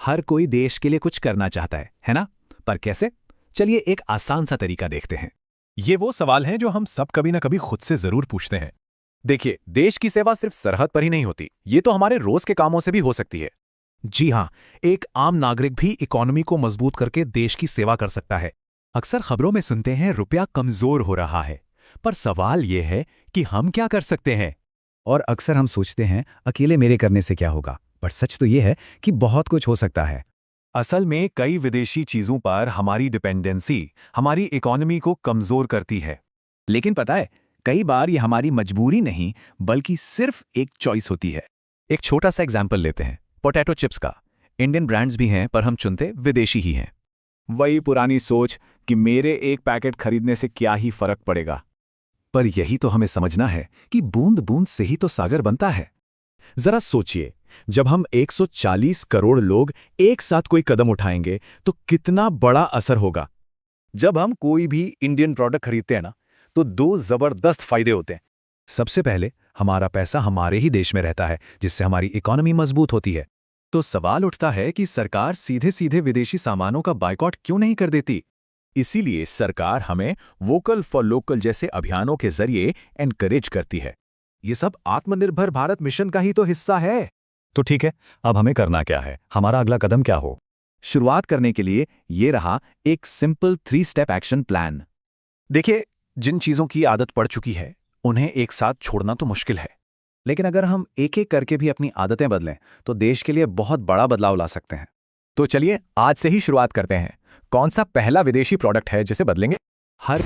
हर कोई देश के लिए कुछ करना चाहता है ना? पर कैसे? चलिए एक आसान सा तरीका देखते हैं। ये वो सवाल हैं जो हम सब कभी ना कभी खुद से जरूर पूछते हैं। देखिए, देश की सेवा सिर्फ सरहद पर ही नहीं होती, ये तो हमारे रोज के कामों से भी हो सकती है। जी हाँ, एक आम नागरिक भी इकोनॉमी को मजबूत करके देश की सेवा कर सकता है। अक्सर खबरों में सुनते हैं रुपया कमजोर हो रहा है, पर सवाल यह है कि हम क्या कर सकते हैं? और अक्सर हम सोचते हैं अकेले मेरे करने से क्या होगा, पर सच तो ये है कि बहुत कुछ हो सकता है। असल में कई विदेशी चीजों पर हमारी डिपेंडेंसी हमारी इकोनॉमी को कमजोर करती है। लेकिन पता है, कई बार ये हमारी मजबूरी नहीं बल्कि सिर्फ एक चॉइस होती है। एक छोटा सा एग्जाम्पल लेते हैं, पोटैटो चिप्स का। इंडियन ब्रांड्स भी हैं पर हम चुनते विदेशी ही हैं। वही पुरानी सोच कि मेरे एक पैकेट खरीदने से क्या ही फर्क पड़ेगा। पर यही तो हमें समझना है कि बूंद बूंद से ही तो सागर बनता है। जरा सोचिए, जब हम 140 करोड़ लोग एक साथ कोई कदम उठाएंगे तो कितना बड़ा असर होगा। जब हम कोई भी इंडियन प्रोडक्ट खरीदते हैं ना, तो दो जबरदस्त फायदे होते हैं। सबसे पहले, हमारा पैसा हमारे ही देश में रहता है, जिससे हमारी इकोनॉमी मजबूत होती है। तो सवाल उठता है कि सरकार सीधे सीधे विदेशी सामानों का बायकॉट क्यों नहीं कर देती? इसीलिए सरकार हमें वोकल फॉर लोकल जैसे अभियानों के जरिए एनकरेज करती है। ये सब आत्मनिर्भर भारत मिशन का ही तो हिस्सा है। तो ठीक है, अब हमें करना क्या है? हमारा अगला कदम क्या हो? शुरुआत करने के लिए ये रहा एक सिंपल 3 स्टेप एक्शन प्लान। देखिए, जिन चीजों की आदत पड़ चुकी है उन्हें एक साथ छोड़ना तो मुश्किल है, लेकिन अगर हम एक एक करके भी अपनी आदतें बदलें तो देश के लिए बहुत बड़ा बदलाव ला सकते हैं। तो चलिए आज से ही शुरुआत करते हैं। कौन सा पहला विदेशी प्रोडक्ट है जिसे बदलेंगे? हर